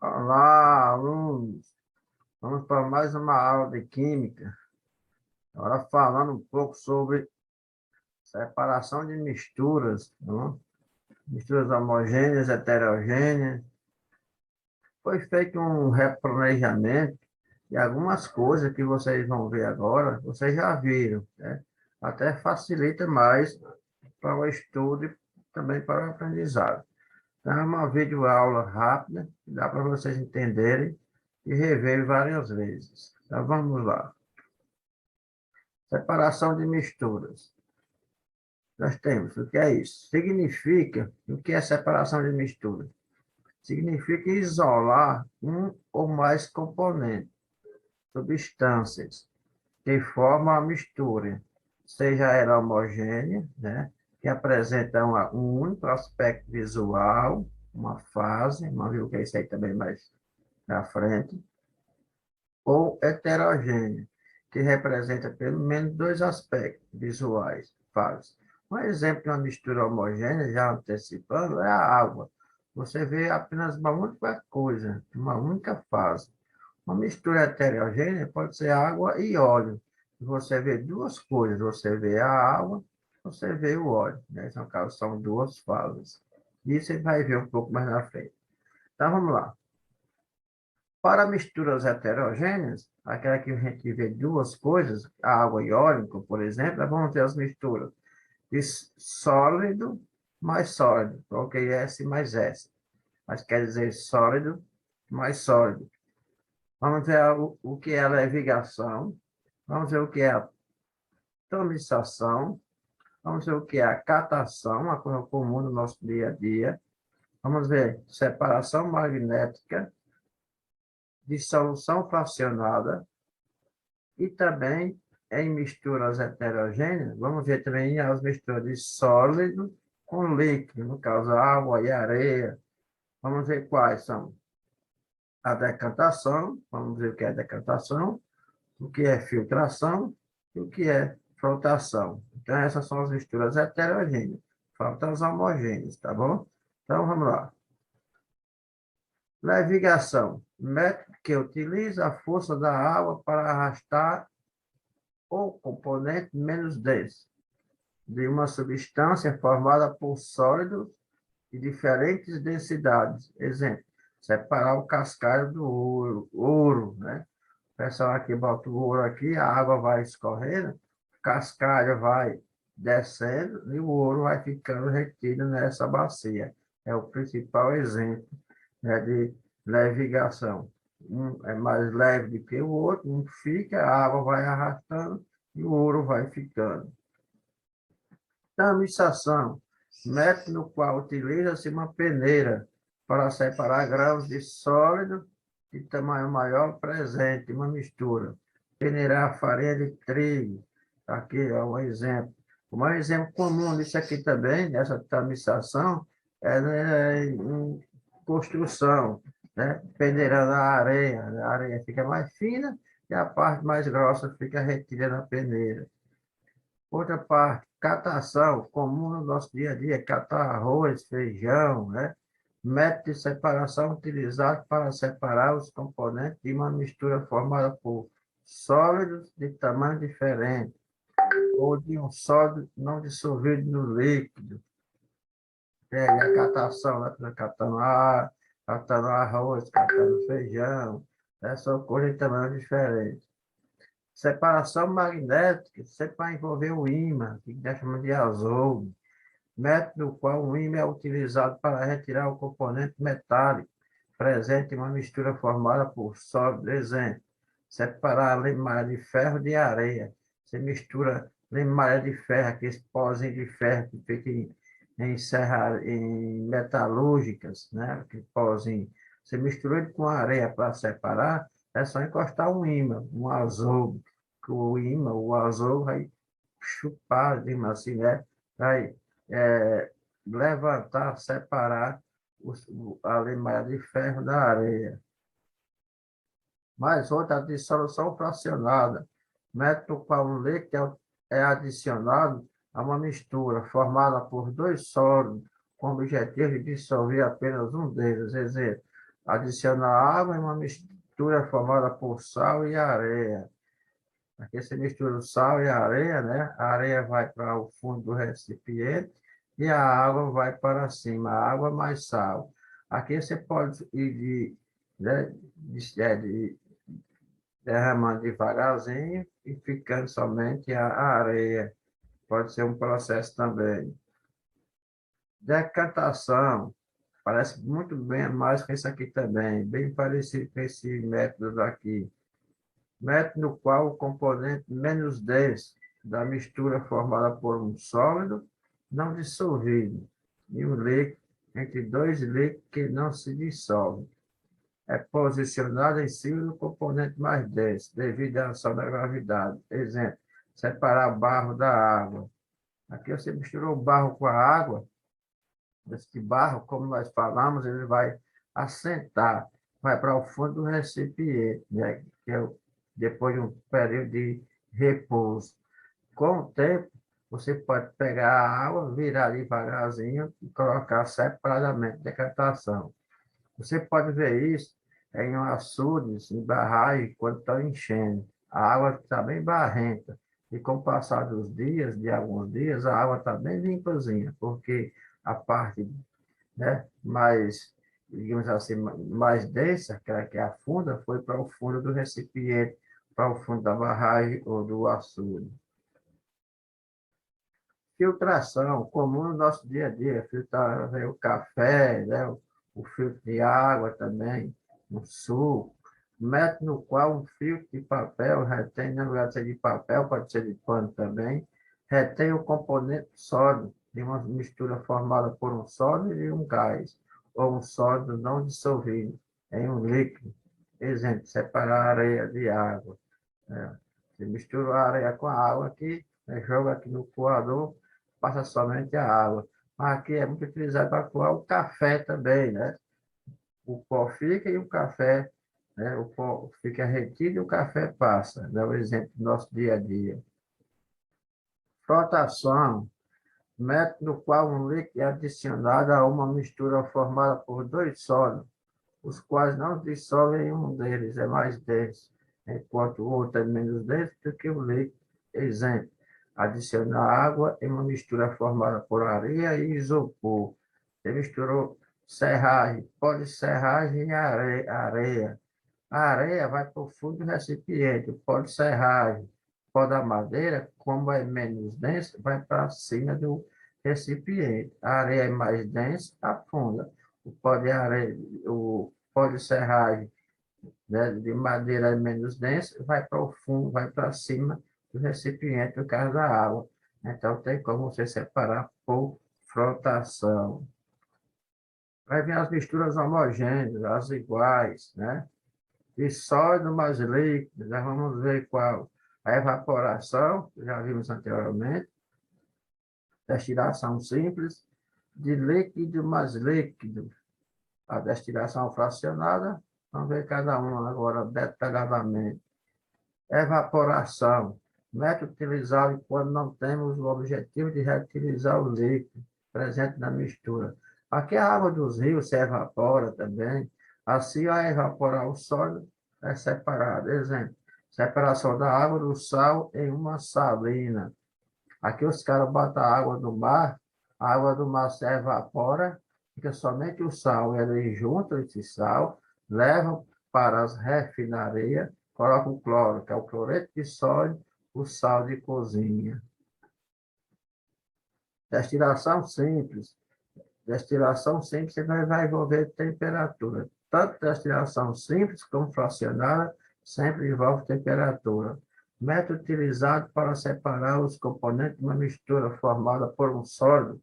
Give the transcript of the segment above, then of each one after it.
Olá, alunos. Vamos para mais uma aula de Química. Agora falando um pouco sobre separação de misturas, né? Misturas homogêneas, heterogêneas. Foi feito um replanejamento e algumas coisas que vocês vão ver agora, vocês já viram, né? Até facilita mais para o estudo e também para o aprendizado. Então, é uma videoaula rápida, que dá para vocês entenderem e rever várias vezes. Então, vamos lá. Separação de misturas. Nós temos, o que é isso? Significa, o que é separação de mistura? Significa isolar um ou mais componentes, substâncias, que formam a mistura, seja ela homogênea, né, que apresenta um único aspecto visual, uma fase, vamos ver o que é isso aí também mais na frente, ou heterogênea, que representa pelo menos dois aspectos visuais, fases. Um exemplo de uma mistura homogênea, já antecipando, é a água. Você vê apenas uma única coisa, uma única fase. Uma mistura heterogênea pode ser água e óleo. Você vê duas coisas, você vê a água, você vê o óleo. Né? São duas fases. Isso você vai ver um pouco mais na frente. Então, vamos lá. Para misturas heterogêneas, aquela que a gente vê duas coisas, água e óleo, por exemplo, vamos ter as misturas de sólido mais sólido. Coloquei S mais S, mas quer dizer sólido mais sólido. Vamos ver o que é a levigação, vamos ver o que é a atomização, vamos ver o que é a catação, uma coisa comum no nosso dia a dia. Vamos ver separação magnética, dissolução fracionada, e também em misturas heterogêneas, vamos ver também as misturas de sólido com líquido, no caso, água e areia. Vamos ver quais são a decantação, vamos ver o que é decantação, o que é filtração e o que é flotação. Então, essas são as misturas heterogêneas. Faltam as homogêneas, tá bom? Então, vamos lá. Levigação, método que utiliza a força da água para arrastar o componente menos denso de uma substância formada por sólidos de diferentes densidades. Exemplo, separar o cascalho do ouro, né? O pessoal aqui bota o ouro aqui, a água vai escorrendo, o cascalho vai descendo e o ouro vai ficando retido nessa bacia. É o principal exemplo, né, de levigação. Um é mais leve do que o outro, um fica, a água vai arrastando e o ouro vai ficando. Tamização, método no qual utiliza-se uma peneira para separar grãos de sólido de tamanho maior presente, uma mistura. Peneirar farinha de trigo. Aqui é um exemplo. Um exemplo comum disso aqui também, dessa tamização, é, né, em construção, né? Peneirando a areia fica mais fina e a parte mais grossa fica retida na peneira. Outra parte, catação, comum no nosso dia a dia, catar arroz, feijão, né? Método de separação utilizado para separar os componentes de uma mistura formada por sólidos de tamanho diferente, ou de um sólido não dissolvido no líquido. É, e a catação, né? Catando arroz, catando feijão, né? São coisas de tamanho diferente. Separação magnética, sempre vai envolver o ímã, que nós chamamos de azougue, método no qual o ímã é utilizado para retirar o componente metálico presente em uma mistura formada por sólido. Exemplo, separar a limalha de ferro de areia. Você mistura limalha de ferro, aqueles pozinhos de ferro que fica em metalúrgicas, né? Aquele pozinho. Você mistura ele com areia para separar, é só encostar um ímã, um azougue, que o ímã, o azougue vai chupar, digamos assim, né? Vai levantar, separar a limalha de ferro da areia. Mais outra, dissolução fracionada, método qual o leite é adicionado a uma mistura formada por dois sólidos, com o objetivo de dissolver apenas um deles. Exemplo, Adiciona água em uma mistura formada por sal e areia. Aqui você mistura o sal e a areia, né? A areia vai para o fundo do recipiente e a água vai para cima, a água mais sal. Aqui você pode ir né, derramando devagarzinho e ficando somente a areia. Pode ser um processo também. Decantação. Parece muito bem mais com isso aqui também, bem parecido com esse método daqui. Método no qual o componente menos denso da mistura formada por um sólido não dissolvido e um líquido entre dois líquidos que não se dissolvem. É posicionado em cima do componente mais denso, devido à ação da gravidade. Exemplo, separar barro da água. Aqui você misturou o barro com a água, esse barro, como nós falamos, ele vai assentar, vai para o fundo do recipiente, né? Que é depois de um período de repouso. Com o tempo, você pode pegar a água, virar devagarzinho e colocar separadamente, decantação. Você pode ver isso em açudes, em barragens, quando estão enchendo. A água está bem barrenta. E com o passar dos dias, de alguns dias, a água está bem limpazinha, porque a parte, né, mais, digamos assim, mais densa, que é a funda, foi para o fundo do recipiente, para o fundo da barragem ou do açude. Filtração, comum no nosso dia a dia, filtrar, né, o café, né, o filtro de água também, o suco, método no qual um filtro de papel retém, no lugar de ser de papel, pode ser de pano também, retém o componente sólido de uma mistura formada por um sólido e um gás, ou um sólido não dissolvido em um líquido. Exemplo, separar areia de água. Né? Você mistura a areia com a água aqui, né, joga aqui no coador, passa somente a água. Mas aqui é muito utilizado para coar o café também, né? O pó fica e o café, né? O pó fica retido e o café passa. Dá o exemplo do nosso dia a dia. Frotação, método no qual um líquido é adicionado a uma mistura formada por dois sólidos, os quais não dissolvem em um deles, é mais denso, enquanto o outro é menos denso do que o líquido. Exemplo, adicionar água em uma mistura formada por areia e isopor. Você misturou serragem, pó de serragem e areia. A areia vai para o fundo do recipiente, o pó de serragem, o pó da madeira, como é menos denso, vai para cima do recipiente. A areia é mais densa, afunda. O pó de areia, o pó de serragem, né, de madeira é menos denso, vai para o fundo, vai para cima do recipiente, no caso da água. Então, tem como você separar por flotação. Vai vir as misturas homogêneas, as iguais, né? E sólido mais líquido, já vamos ver qual. A evaporação, já vimos anteriormente, destilação simples, de líquido mais líquido. A destilação fracionada, vamos ver cada um agora detalhadamente. Evaporação, método utilizado quando não temos o objetivo de reutilizar o líquido presente na mistura. Aqui a água dos rios se evapora também, assim ao evaporar o sólido é separado. Exemplo, separação da água do sal em uma salina. Aqui os caras botam a água do mar se evapora, fica somente o sal, eles juntam esse sal, levam para as refinarias, colocam o cloro, que é o cloreto de sódio, o sal de cozinha. Destilação simples. Destilação simples vai envolver temperatura. Tanto destilação simples como fracionada sempre envolve temperatura. Método utilizado para separar os componentes de uma mistura formada por um sólido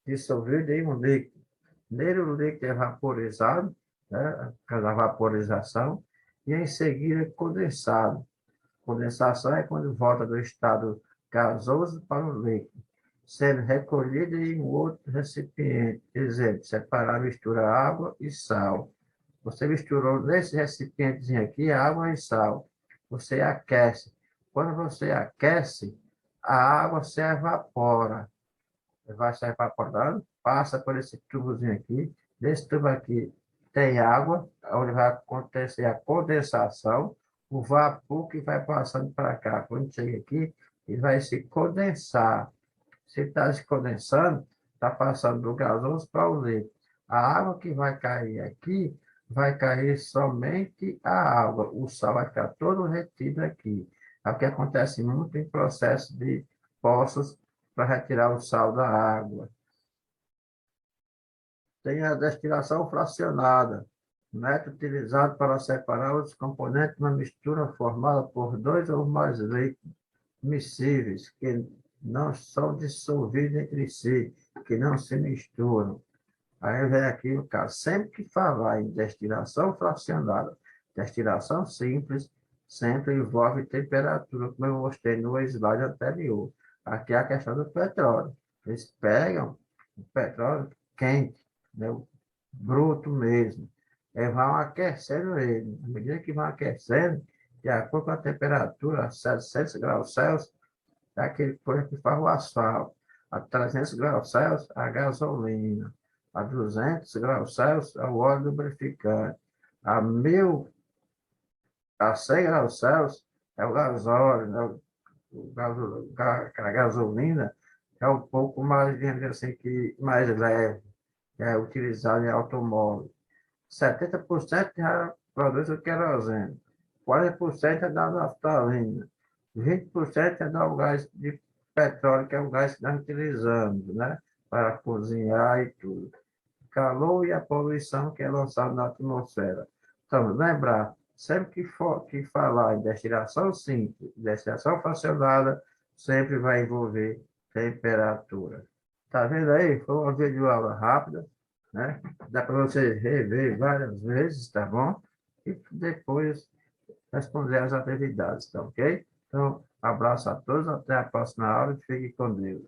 dissolvido em um líquido. Nele, o líquido é vaporizado, né, a vaporização, e em seguida condensado. Condensação é quando volta do estado gasoso para o líquido, sendo recolhido em um outro recipiente. Exemplo, separar, mistura água e sal. Você misturou nesse recipientezinho aqui água e sal. Você aquece. Quando você aquece, a água se evapora. Vai se evaporando, passa por esse tubozinho aqui, desse tubo aqui. tem água, onde vai acontecer a condensação, o vapor que vai passando para cá. Quando chega aqui, ele vai se condensar. Se está se condensando, está passando do gasoso para o líquido. A água que vai cair aqui, vai cair somente a água. O sal vai ficar todo retido aqui. É o que acontece muito em processo de poços para retirar o sal da água. Tem a destilação fracionada, método utilizado para separar os componentes de uma mistura formada por dois ou mais líquidos miscíveis que não são dissolvidos entre si, que não se misturam. Aí vem aqui o caso. Sempre que falar em destilação fracionada, destilação simples, sempre envolve temperatura, como eu mostrei no slide anterior. Aqui é a questão do petróleo. Eles pegam o petróleo quente, né, o bruto mesmo, e vão aquecendo ele. À medida que vão aquecendo, de acordo com a temperatura, a 700 graus Celsius, é aquele coisa que faz o asfalto. A 300 graus Celsius, a gasolina. A 200 graus Celsius, é o óleo lubrificante. A 1000, a 100 graus Celsius, é o gasóleo, né? A gasolina é um pouco mais, digamos assim, que mais leve, que é utilizado em automóvel. 70% já produz o querosene. 40% é da naftalina. 20% é do gás de petróleo, que é o gás que nós utilizamos, né? Para cozinhar e tudo. Calor e a poluição que é lançada na atmosfera. Então, lembrar, sempre que falar em destilação simples, destilação fracionada, sempre vai envolver temperatura. Tá vendo aí? Foi uma videoaula rápida, né? Dá para você rever várias vezes, tá bom? E depois responder as atividades, tá ok? Então, abraço a todos, até a próxima aula e fique com Deus.